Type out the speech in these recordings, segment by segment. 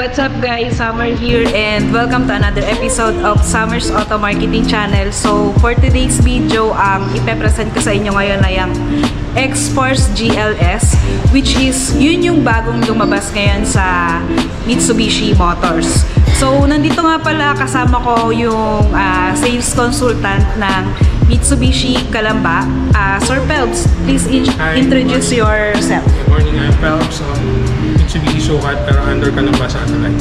What's up guys, Summer here and welcome to another episode of Summer's Auto Marketing Channel. So for today's video, ipe-present ko sa inyo ngayon ay ang X-Force GLS, which is yun yung bagong lumabas ngayon sa Mitsubishi Motors. So nandito nga pala kasama ko yung sales consultant ng Mitsubishi Calamba. Sir Pelps, please introduce yourself. Good morning, I'm Pelps. Mitsubishi Sukat pero under Calamba Satellite.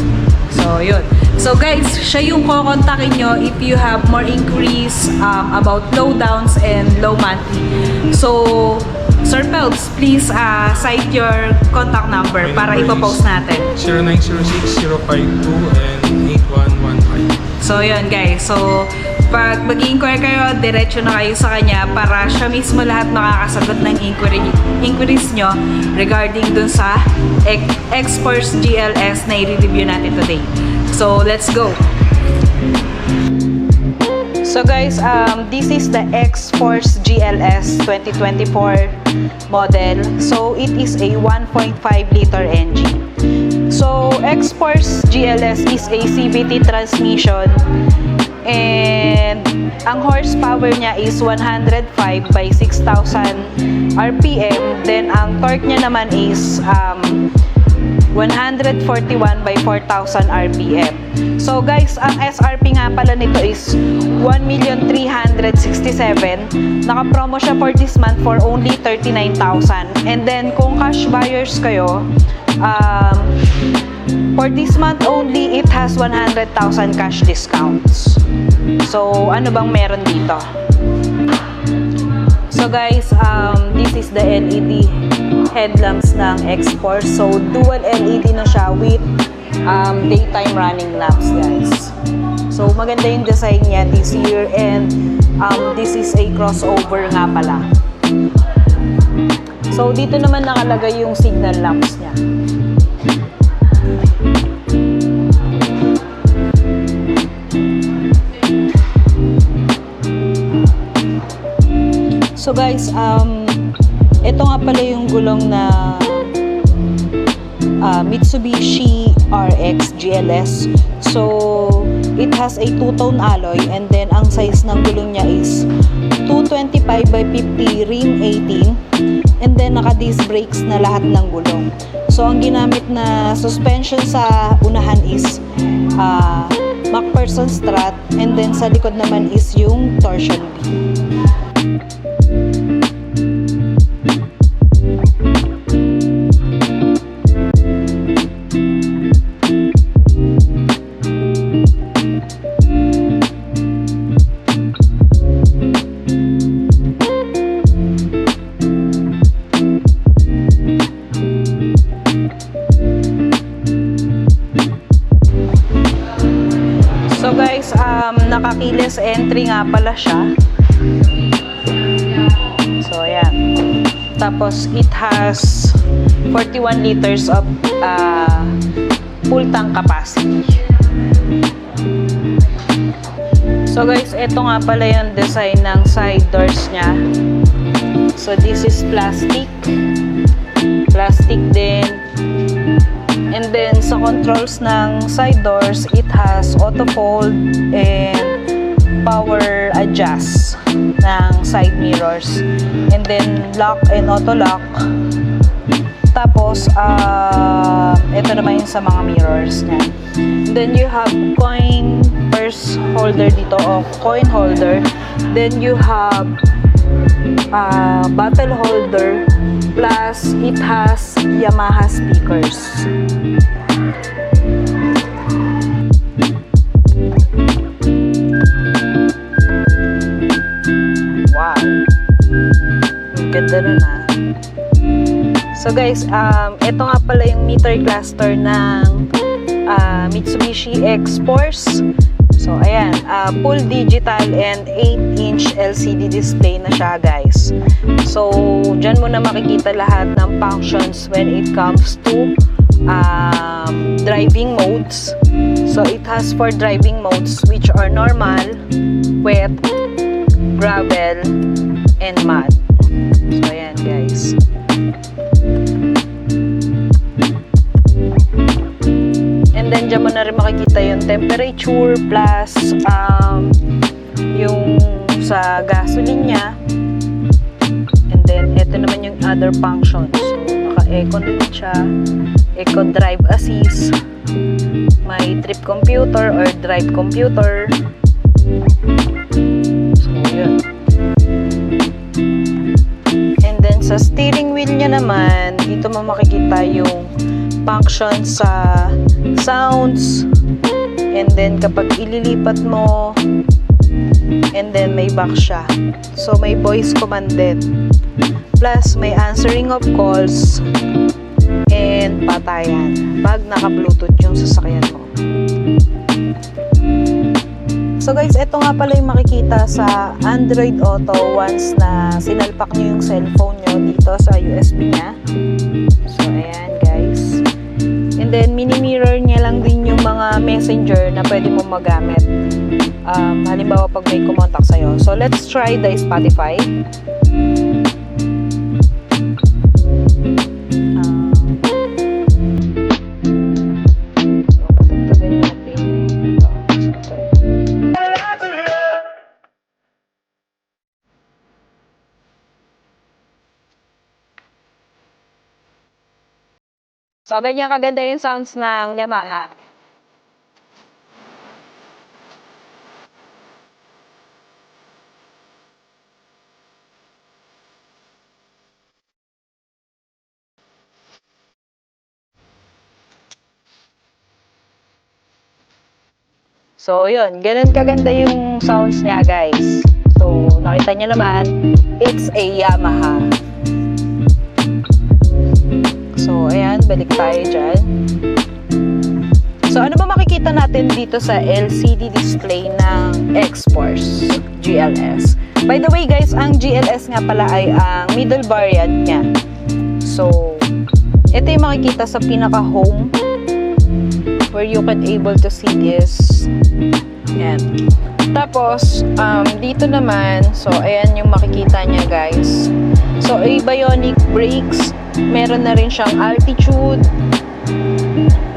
So, yun. So, guys, siya yung kukontakin nyo if you have more inquiries about low downs and low monthly. So, Sir Pelps, please cite your contact number para ipopost natin. 0906-052 and 8115. So, yun guys. So, pag mag-inquire kayo, diretso na kayo sa kanya para siya mismo lahat makakasagot ng inquiries nyo regarding dun sa X-Force GLS na i-review natin today. So, let's go! So guys, this is the X-Force GLS 2024 model. So, it is a 1.5 liter engine. So, X-Force GLS is a CVT transmission and ang horsepower niya is 105 by 6,000 RPM. Then, ang torque niya naman is 141 by 4,000 RPM. So guys, ang SRP nga pala nito is 1,367,000. Naka-promo siya for this month for only 39,000. And then kung cash buyers kayo, for this month only, it has 100,000 cash discounts. So ano bang meron dito? So guys, this is the LED headlamps ng X-Force. So dual LED na siya with daytime running lamps guys. So maganda yung design niya this year and this is a crossover nga pala. So dito naman nakalagay yung signal lamps niya. So guys, ito nga pala yung gulong na Mitsubishi RX GLS. So, it has a two-tone alloy and then ang size ng gulong niya is 225 by 50 rim 18 and then naka-disc brakes na lahat ng gulong. So, ang ginamit na suspension sa unahan is MacPherson strut and then sa likod naman is yung torsion beam. So guys, naka-keyless entry nga pala siya. So ayan. Tapos it has 41 liters of full tank capacity. So guys, ito nga pala yung design ng side doors niya. So this is plastic. Plastic din. And then sa controls ng side doors, it has auto fold and power adjust ng side mirrors. And then lock and auto lock. Tapos ito naman yung sa mga mirrors niya. And then you have coin purse holder dito o coin holder. Then you have bottle holder. Plus, it has Yamaha speakers. Wow! Ang ganda nun So guys, ito nga pala yung meter cluster ng Mitsubishi X-Force. So ayan, full digital and 8-inch LCD display na siya guys. So dyan mo na makikita lahat ng functions when it comes to driving modes. So it has 4 driving modes which are normal, wet, gravel, and mud. So ayan guys. temperature plus yung sa gasoline niya. And then, ito naman yung other functions. So, naka-eco din siya. Eco drive assist. May trip computer or drive computer. So, yun. And then, sa steering wheel niya naman, dito mo makikita yung function sa sounds. And then, kapag ililipat mo, and then may back siya. So, may voice command din. Plus, may answering of calls and patayan pag naka-Bluetooth yung sasakyan mo. So guys, ito nga pala yung makikita sa Android Auto once na sinalpak nyo yung cellphone nyo dito sa USB niya. So, ayan guys. And then, mini-mirror niya lang din yung mga messenger na pwede mo magamit. Halimbawa, pag may kumontak sa'yo. So, let's try the Spotify. So, ganyan kaganda yung sounds ng Yamaha. So, yun. Ganun kaganda yung sounds niya, guys. So, nakita niyo naman, it's a Yamaha. So, ayan. Balik tayo dyan. So, ano ba makikita natin dito sa LCD display ng X-Force GLS? By the way, guys, ang GLS nga pala ay ang middle variant niya. So, ito yung makikita sa pinaka-home where you can able to see this. Ayan. Tapos, dito naman, so, ayan yung makikita niya, guys. So, a bionic brakes. Meron na rin siyang altitude,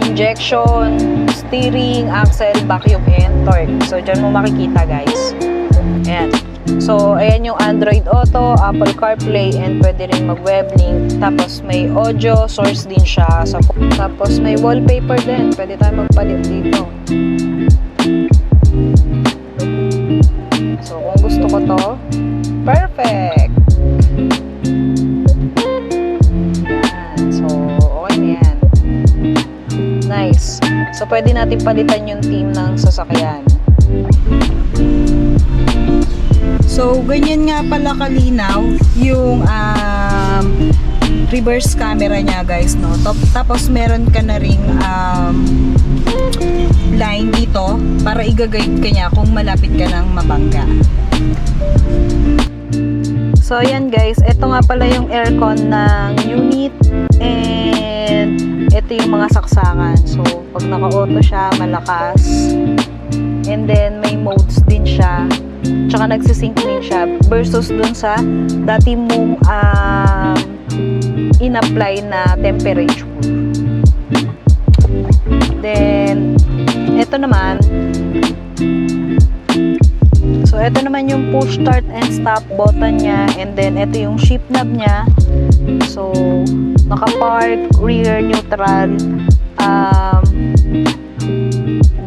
injection, steering, axle, vacuum, and torque. So, dyan mo makikita, guys. Ayan. So, ayan yung Android Auto, Apple CarPlay, and pwede rin mag-web link. Tapos, may audio source din siya. Tapos, may wallpaper din. Pwede tayo magpalit dito. So, kung gusto ko to, perfect! Ayan. So, okay na yan. Nice. So, pwede natin palitan yung theme ng sasakyan. So, ganyan nga pala kalinaw yung reverse camera niya, guys, no? Tapos, meron ka na ring line dito para i-guide ka niya kung malapit ka ng mabangga. So, ayan, guys. Ito nga pala yung aircon ng unit and ito yung mga saksakan. So, pag naka-auto siya, malakas. And then, may modes din siya. Tsaka nagsisync din siya versus dun sa dati mong in-apply na temperature. Then, ito naman. So, ito naman yung push start and stop button niya. And then, ito yung shift knob niya. So, naka-park, rear neutral,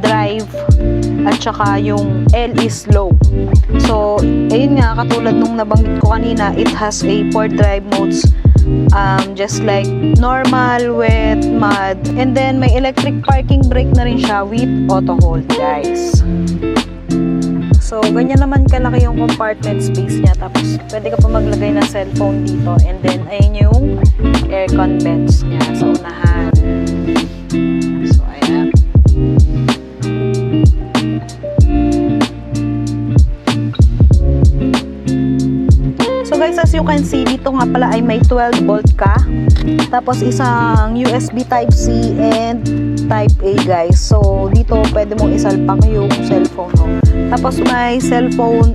drive, at saka yung L is low. So, ayun nga, katulad nung nabanggit ko kanina, it has a 4 drive modes, just like normal, wet, mud, and then may electric parking brake na rin siya with auto hold, guys. So, ganyan naman kalaki yung compartment space niya. Tapos, pwede ka pa maglagay ng cellphone dito, and then ayun yung aircon vents niya sa unahan. So, ayan. So guys, as you can see, dito nga pala ay may 12 volt ka. Tapos isang USB Type-C and Type-A, guys. So dito pwede mong isalpak yung cellphone mo. Tapos may cellphone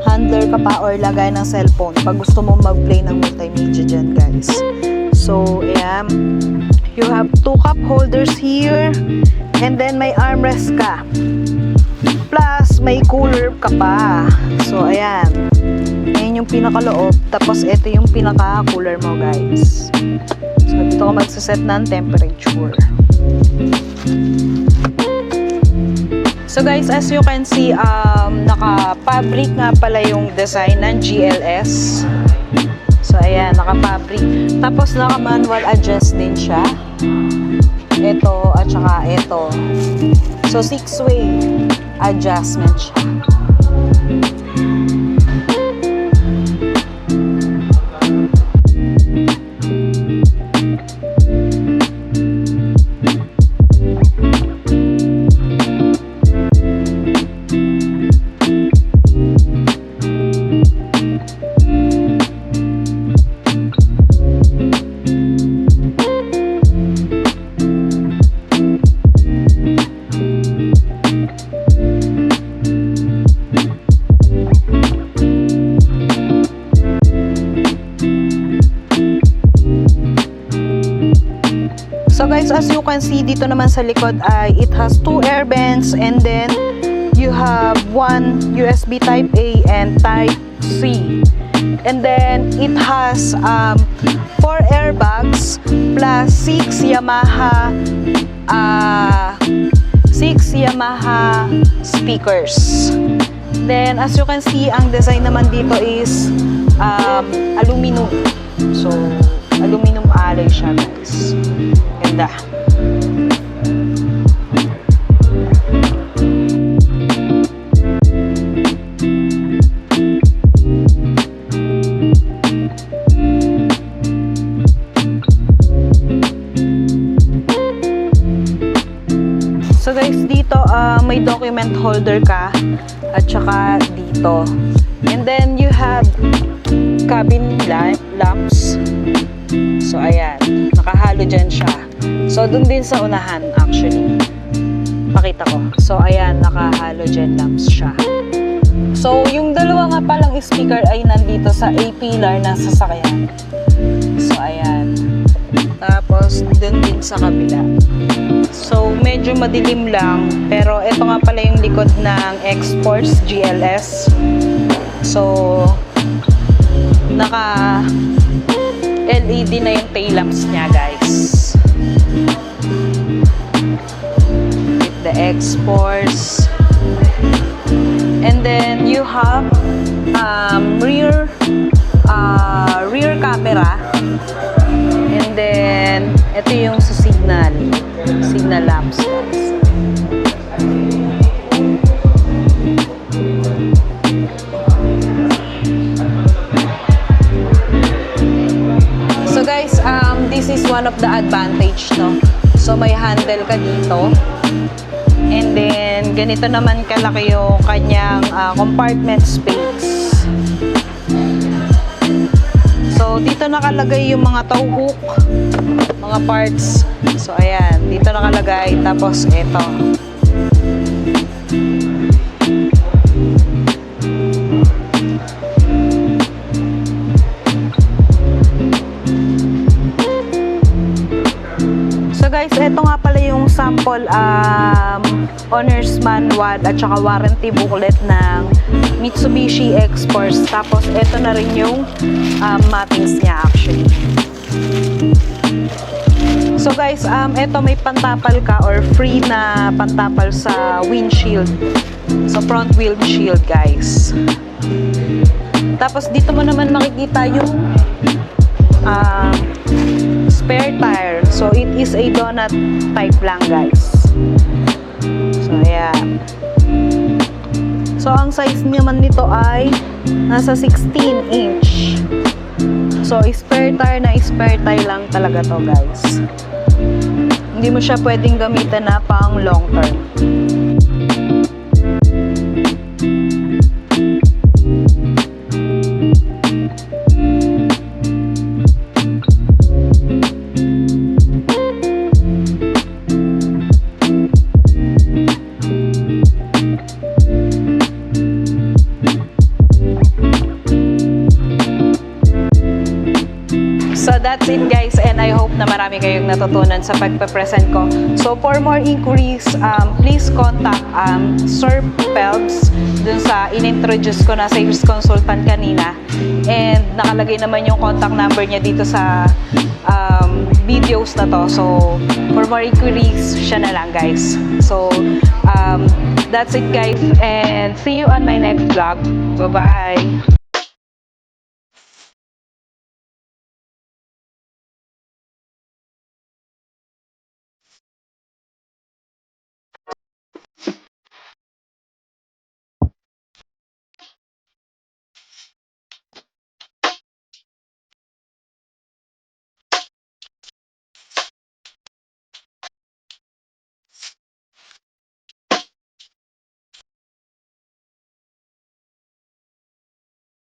handler ka pa or lagay ng cellphone pag gusto mo mag-play ng multimedia dyan, guys. So ayan. You have 2 cup holders here. And then may armrest ka. Plus, may cooler ka pa. So, ayan. Ayan yung pinakaloob. Tapos, ito yung pinaka-cooler mo, guys. So, dito ka magsaset ng temperature. So, guys, as you can see, naka-fabric nga pala yung design ng GLS. So, ayan, naka-fabric. Tapos, naka-manual adjust din siya. Ito, at saka ito. So, 6-way adjustment siya. So guys, as you can see dito naman sa likod ay it has 2 air vents and then you have 1 USB type A and type C. And then it has 4 airbags plus 6 Yamaha speakers. Then as you can see, ang design naman dito is aluminum. So aluminum alloy siya, guys. Ganda. So guys, dito may document holder ka at saka dito. And then you have cabin lamps. So ayan, nakahalogen siya. So dun din sa unahan actually. Pakita ko. So ayan, nakahalogen lamps siya. So yung dalawa nga palang speaker ay nandito sa A pillar ng sasakyan. So ayan. Tapos dun din sa kabila. So medyo madilim lang, pero ito nga pala yung likod ng X-Force GLS. So naka LED na yung tail lamps niya, guys. With the X-Force. And then you have rear camera. And then ito yung sa signal lamps, guys. So guys, this is one of the advantage, no? So may handle ka dito. And then ganito naman kalaki yung kanyang compartment space. So dito nakalagay yung mga tow hook, mga parts. So ayan, dito nakalagay. Tapos ito. So guys, ito nga pala yung sample owner's manual at saka warranty booklet ng Mitsubishi X-Force. Tapos ito na rin yung mappings niya actually. So guys, ito may pantapal ka or free na pantapal sa windshield. So front windshield, guys. Tapos dito mo naman makikita yung spare tire. So it is a donut type lang, guys. So ayan. So ang size naman nito ay nasa 16 inch. So spare tire na spare tire lang talaga to, guys. Hindi mo siya pwedeng gamitin na pang long term. Sa that's it guys, and I hope na marami kayong natutunan sa pagpe-present ko. So for more inquiries, please contact Sir Pelbs dun sa in-introduce ko na sales consultant kanina, and nakalagay naman yung contact number niya dito sa videos na to. So for more inquiries, siya na lang guys. So that's it guys, and see you on my next vlog. Bye bye.